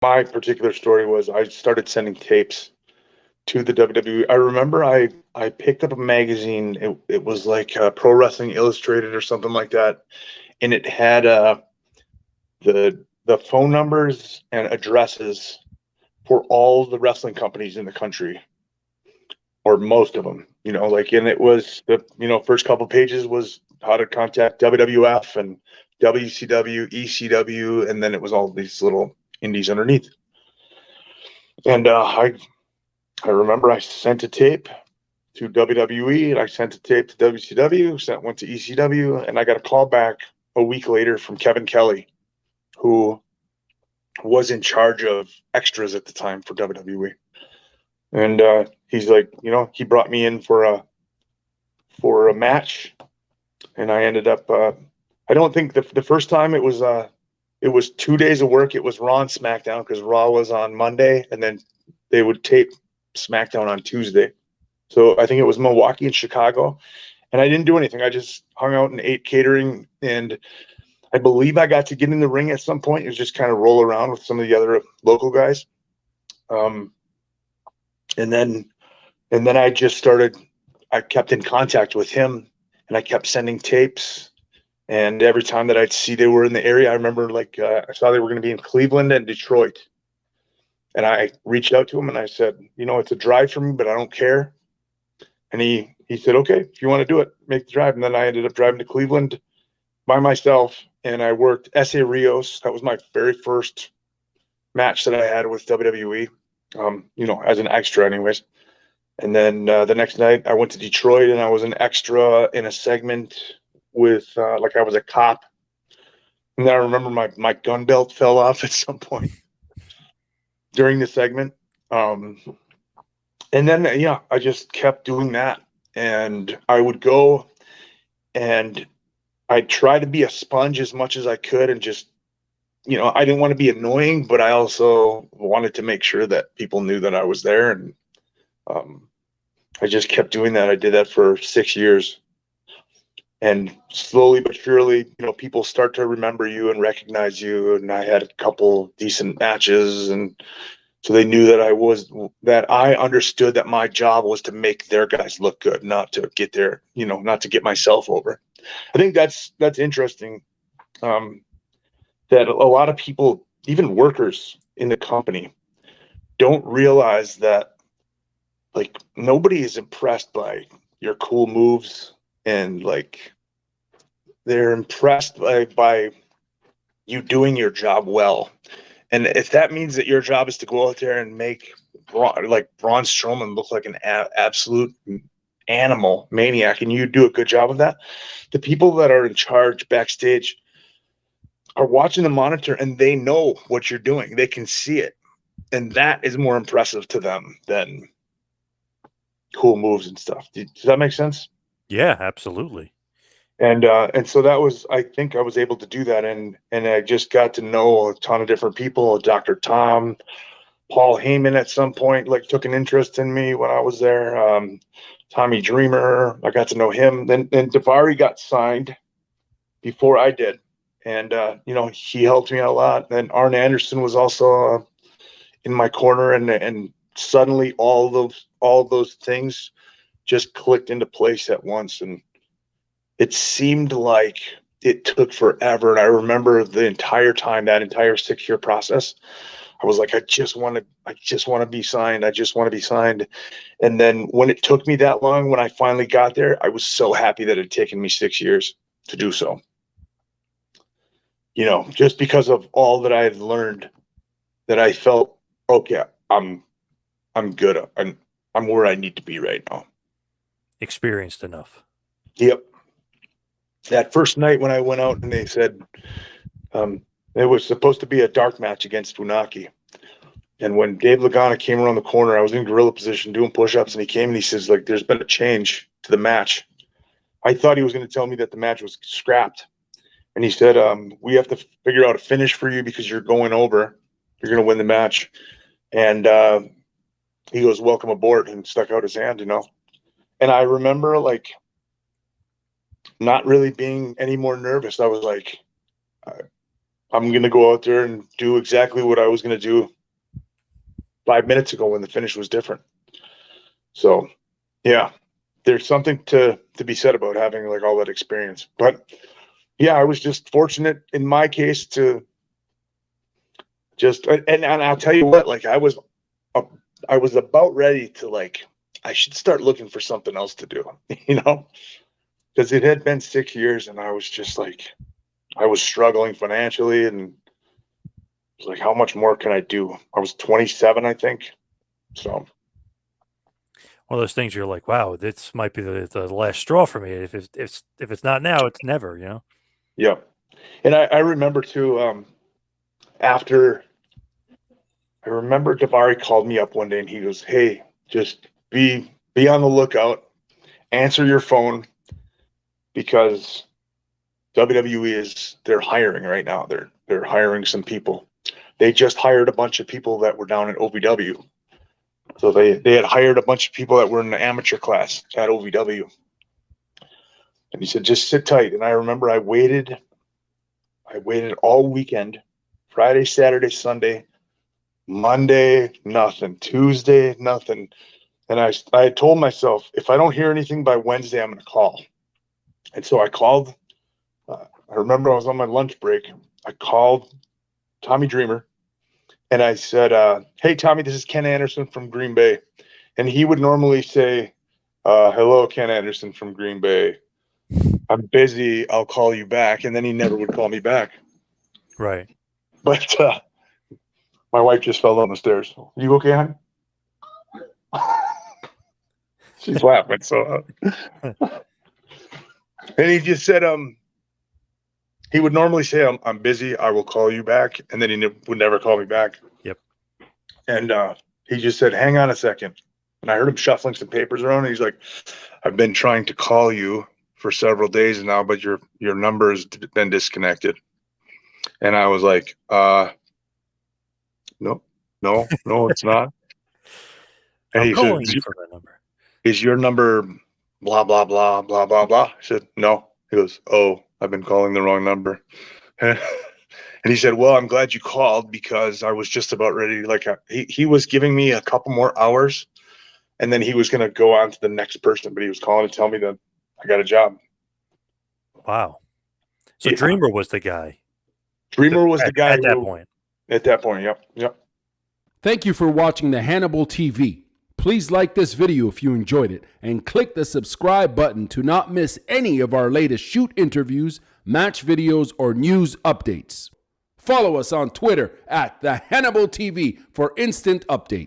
My particular story was I started sending tapes to the WWE. I remember I picked up a magazine. It was like Pro Wrestling Illustrated or something like that, and it had the phone numbers and addresses for all the wrestling companies in the country, or most of them. Like, and it was the first couple pages was how to contact WWF and WCW, ECW, and then it was all these little indies underneath. And I remember I sent a tape to WWE, and I sent a tape to WCW, sent one to ECW, and I got a call back a week later from Kevin Kelly, who was in charge of extras at the time for WWE. And he's like, he brought me in for a match, and I ended up. I don't think the first time it was 2 days of work. It was Raw and SmackDown because Raw was on Monday, and then they would tape SmackDown on Tuesday. So I think it was Milwaukee and Chicago, and I didn't do anything. I just hung out and ate catering, and I believe I got to get in the ring at some point. It was just kind of roll around with some of the other local guys. Um, and then I just started. I kept in contact with him, and I kept sending tapes. And every time that I'd see they were in the area, I remember like I saw they were going to be in Cleveland and Detroit, and I reached out to him and I said, it's a drive for me, but I don't care. And he said, okay, if you want to do it, make the drive. And then I ended up driving to Cleveland by myself, and I worked S.A. Rios. That was my very first match that I had with WWE, as an extra, anyways. And then the next night, I went to Detroit, and I was an extra in a segment with, like, I was a cop. And then I remember my gun belt fell off at some point during the segment. And then, I just kept doing that. And I would go and I'd try to be a sponge as much as I could and just, I didn't want to be annoying, but I also wanted to make sure that people knew that I was there. And um, I just kept doing that. I did that for 6 years. And slowly but surely, people start to remember you and recognize you. And I had a couple decent matches, and so they knew that I understood that my job was to make their guys look good, not to get their, not to get myself over. I think that's interesting. Um, that a lot of people, even workers in the company, don't realize that like nobody is impressed by your cool moves, and like they're impressed by you doing your job well. And if that means that your job is to go out there and make Braun Strowman look like an absolute animal maniac, and you do a good job of that, the people that are in charge backstage are watching the monitor and they know what you're doing. They can see it. And that is more impressive to them than cool moves and stuff. Does that make sense? Yeah, absolutely. And so that was, I think I was able to do that, and I just got to know a ton of different people. Dr. Tom, Paul Heyman at some point like took an interest in me when I was there. Tommy Dreamer, I got to know him. Then Davari got signed before I did, and he helped me out a lot. And Arn Anderson was also in my corner, and suddenly all those things just clicked into place at once, and it seemed like it took forever. And I remember the entire time, that entire 6 year process, I was like, I just want to be signed. I just want to be signed. And then when it took me that long, when I finally got there, I was so happy that it had taken me 6 years to do so. Just because of all that I had learned, that I felt, okay, I'm good. I'm where I need to be right now. Experienced enough. Yep. That first night when I went out and they said it was supposed to be a dark match against Funaki. And when Dave Lagana came around the corner, I was in gorilla position doing push-ups, and he came and he says, like, there's been a change to the match. I thought he was going to tell me that the match was scrapped. And he said, we have to figure out a finish for you because you're going over. You're going to win the match. And he goes, welcome aboard, and stuck out his hand, And I remember, like, not really being any more nervous. I was like, I'm going to go out there and do exactly what I was going to do 5 minutes ago when the finish was different. So, yeah, there's something to be said about having like all that experience. But yeah, I was just fortunate in my case to just, and I'll tell you what, like I was about ready to like, I should start looking for something else to do, because it had been 6 years and I was just like, I was struggling financially and was like, how much more can I do? I was 27, I think. So One of those things you're like, wow, this might be the last straw for me. If it's not now, it's never, yeah. And I remember too, after I remember Davari called me up one day and he goes, hey, just be on the lookout, answer your phone, because WWE they're hiring right now. They're hiring some people. They just hired a bunch of people that were down at OVW. So they had hired a bunch of people that were in the amateur class at OVW. And he said, just sit tight. And I remember I waited all weekend, Friday, Saturday, Sunday, Monday, nothing, Tuesday, nothing. And I had told myself, if I don't hear anything by Wednesday, I'm going to call. And so I called. I remember I was on my lunch break. I called Tommy Dreamer and I said, hey, Tommy, this is Ken Anderson from Green Bay. And he would normally say, hello, Ken Anderson from Green Bay. I'm busy. I'll call you back. And then he never would call me back. Right. But my wife just fell down the stairs. You okay, hon? She's laughing. So, and he just said, he would normally say, I'm busy. I will call you back. And then he would never call me back. Yep. And he just said, hang on a second. And I heard him shuffling some papers around. And he's like, I've been trying to call you for several days now, but your number has been disconnected. And I was like, no, it's not. And I'm he said, calling you for that number. is your number blah, blah, blah, blah, blah, blah? I said, no. He goes, oh, I've been calling the wrong number. And he said, well, I'm glad you called because I was just about ready. Like he was giving me a couple more hours and then he was going to go on to the next person, but he was calling to tell me that I got a job. Wow. So Yeah. Dreamer was the guy. Dreamer was the guy at that point. At that point, yep. Thank you for watching the Hannibal TV. Please like this video if you enjoyed it and click the subscribe button to not miss any of our latest shoot interviews, match videos, or news updates. Follow us on Twitter at the Hannibal TV for instant updates.